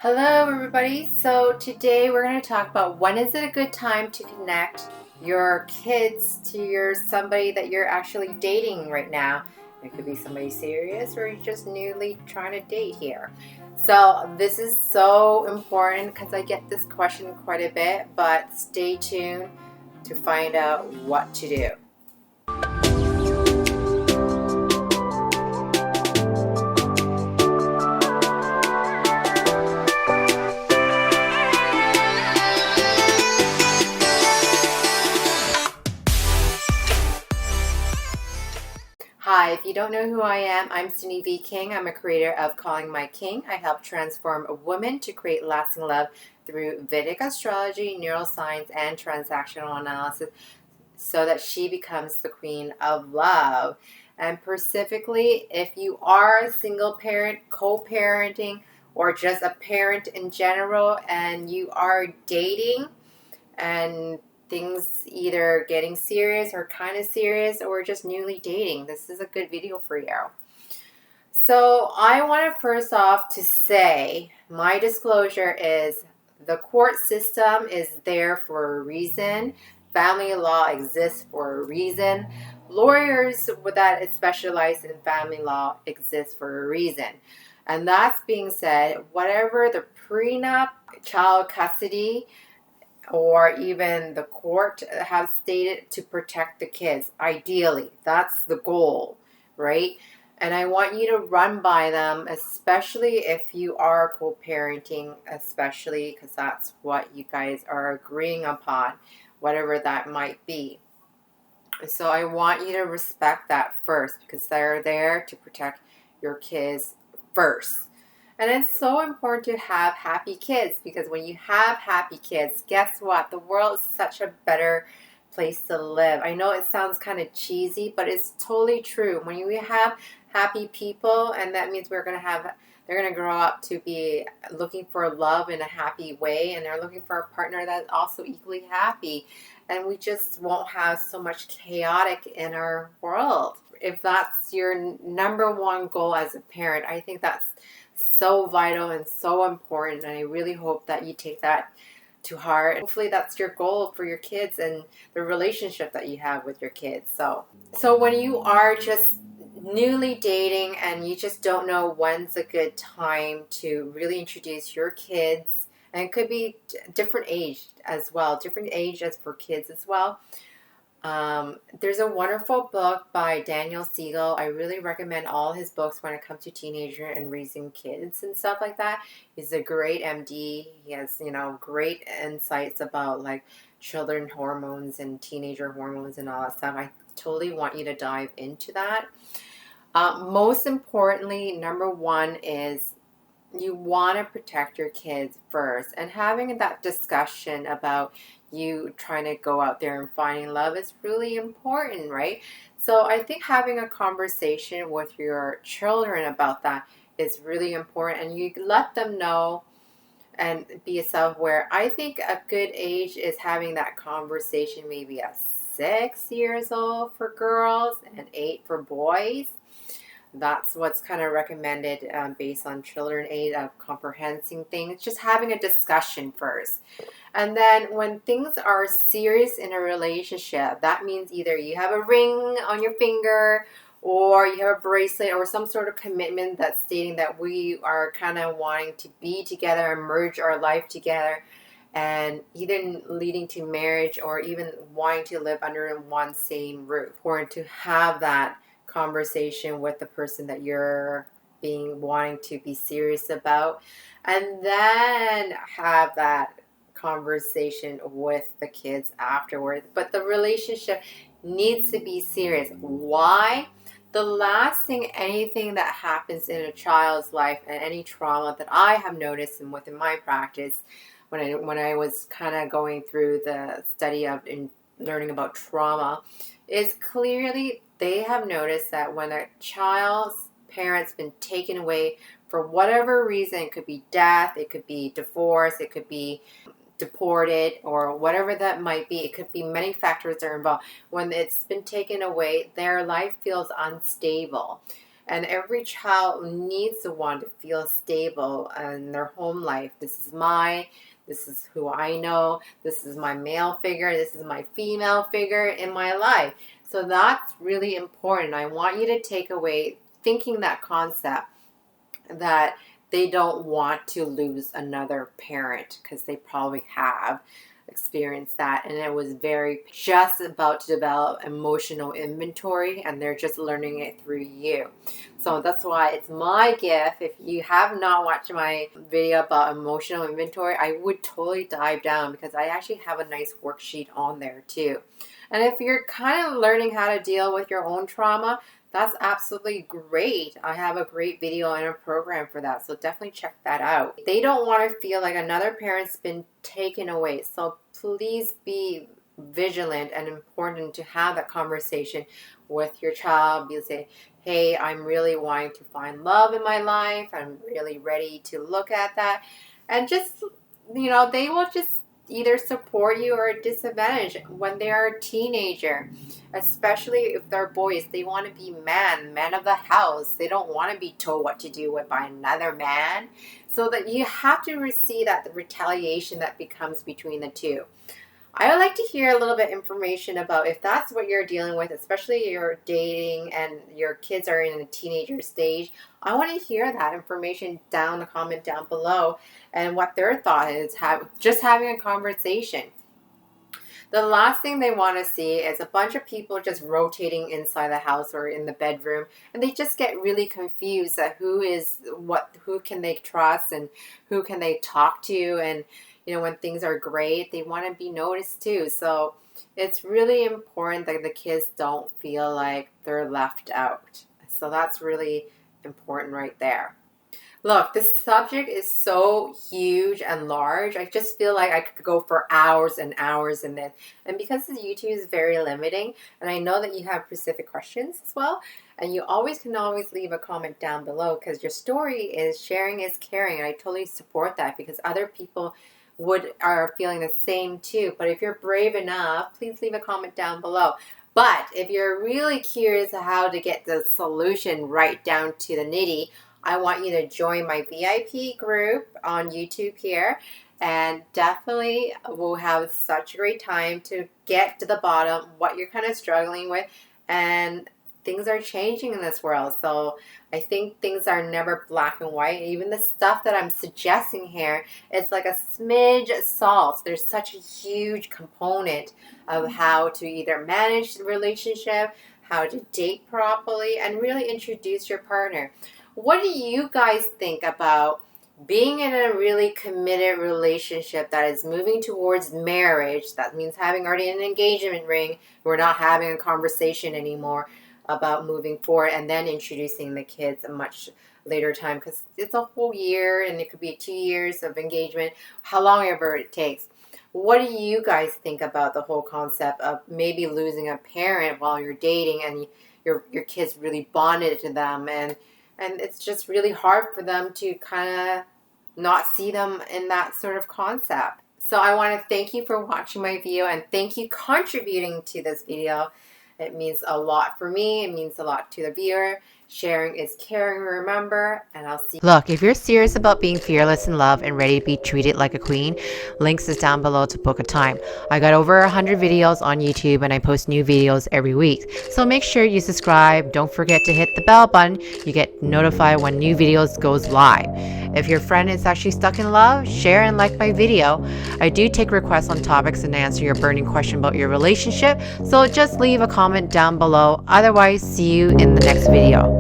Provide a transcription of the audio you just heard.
Hello everybody. So today we're going to talk about when is it a good time to connect your kids to somebody that you're actually dating right now. It could be somebody serious or you're just newly trying to date here. So this is so important because I get this question quite a bit, but stay tuned to find out what to do. Hi, if you don't know who I am, I'm Sindy V King. I'm a creator of Calling My King. I help transform a woman to create lasting love through Vedic astrology, neuroscience, and transactional analysis so that she becomes the queen of love. And specifically, if you are a single parent, co-parenting, or just a parent in general, and you are dating, and things either getting serious or kind of serious or just newly dating, this is a good video for you. So I want to first off to say my disclosure is the court system is there for a reason. Family law exists for a reason. Lawyers that specialize in family law exist for a reason. And that's being said, whatever the prenup, child custody, or even the court have stated to protect the kids. Ideally, that's the goal, right? And I want you to run by them, especially if you are co-parenting, especially because that's what you guys are agreeing upon, whatever that might be. So I want you to respect that first because they're there to protect your kids first. And it's so important to have happy kids because when you have happy kids, guess what? The world is such a better place to live. I know it sounds kind of cheesy, but it's totally true. When you have happy people, and that means they're going to grow up to be looking for love in a happy way, and they're looking for a partner that's also equally happy. And we just won't have so much chaotic in our world. If that's your number one goal as a parent, I think that's so vital and so important, and I really hope that you take that to heart. Hopefully that's your goal for your kids and the relationship that you have with your kids. So when you are just newly dating and you just don't know when's a good time to really introduce your kids, and it could be different age as well, different age as for kids as well. There's a wonderful book by Daniel Siegel. I really recommend all his books when it comes to teenager and raising kids and stuff like that. He's a great MD. He has, great insights about like children hormones and teenager hormones and all that stuff. I totally want you to dive into that. Most importantly, number one is you want to protect your kids first, and having that discussion about you trying to go out there and finding love is really important, right? So I think having a conversation with your children about that is really important, and you let them know and be self-aware. I think a good age is having that conversation maybe at 6 years old for girls and 8 for boys. That's what's kind of recommended based on children age of comprehending things. Just having a discussion first. And then when things are serious in a relationship, that means either you have a ring on your finger or you have a bracelet or some sort of commitment that's stating that we are kind of wanting to be together and merge our life together, and either leading to marriage or even wanting to live under one same roof. Important to have that conversation with the person that you're wanting to be serious about, and then have that conversation with the kids afterwards. But the relationship needs to be serious. Why? The last thing, anything that happens in a child's life and any trauma that I have noticed and within my practice, when I was kind of going through the study of in learning about trauma, is clearly they have noticed that when a child's parent's been taken away for whatever reason, it could be death, it could be divorce, it could be deported, or whatever that might be. It could be many factors that are involved. When it's been taken away, their life feels unstable. And every child needs to want to feel stable in their home life. This is who I know. This is my male figure. This is my female figure in my life. So that's really important. I want you to take away thinking that concept that they don't want to lose another parent, because they probably have experienced that, and it was very just about to develop emotional inventory, and they're just learning it through you. So that's why it's my gift. If you have not watched my video about emotional inventory, I would totally dive down, because I actually have a nice worksheet on there too. And if you're kind of learning how to deal with your own trauma, that's absolutely great. I have a great video and a program for that, so definitely check that out. They don't want to feel like another parent's been taken away, so please be vigilant and important to have that conversation with your child. You say, hey, I'm really wanting to find love in my life. I'm really ready to look at that. And just, they will just either support you or disadvantage when they are a teenager, especially if they're boys. They want to be man of the house. They don't want to be told what to do by another man. So that you have to receive the retaliation that becomes between the two. I would like to hear a little bit information about if that's what you're dealing with, especially you're dating and your kids are in a teenager stage. I want to hear that information down the comment down below and what their thought is, just having a conversation. The last thing they want to see is a bunch of people just rotating inside the house or in the bedroom, and they just get really confused at who can they trust and who can they talk to. And when things are great, they want to be noticed too. So it's really important that the kids don't feel like they're left out. So that's really important right there. Look, this subject is so huge and large. I just feel like I could go for hours and hours in this. And because this YouTube is very limiting, and I know that you have specific questions as well, and you can always leave a comment down below, because your sharing is caring, and I totally support that, because other people are feeling the same too. But if you're brave enough, please leave a comment down below. But if you're really curious how to get the solution right down to the nitty, I want you to join my VIP group on YouTube here, and definitely we'll have such a great time to get to the bottom what you're kind of struggling with. And things are changing in this world, so I think things are never black and white. Even the stuff that I'm suggesting here is like a smidge of salt. There's such a huge component of how to either manage the relationship, how to date properly, and really introduce your partner. What do you guys think about being in a really committed relationship that is moving towards marriage? That means having already an engagement ring. We're not having a conversation anymore about moving forward, and then introducing the kids a much later time, because it's a whole year, and it could be 2 years of engagement, how long ever it takes. What do you guys think about the whole concept of maybe losing a parent while you're dating, and your kids really bonded to them, and it's just really hard for them to kind of not see them in that sort of concept? So I want to thank you for watching my video, and thank you contributing to this video. It means a lot for me. It means a lot to the viewer. Sharing is caring, remember, and I'll see you. Look, if you're serious about being fearless in love and ready to be treated like a queen, links is down below to book a time. I got over 100 videos on YouTube, and I post new videos every week. So make sure you subscribe. Don't forget to hit the bell button. You get notified when new videos goes live. If your friend is actually stuck in love, share and like my video. I do take requests on topics and answer your burning question about your relationship. So just leave a comment down below. Otherwise, see you in the next video.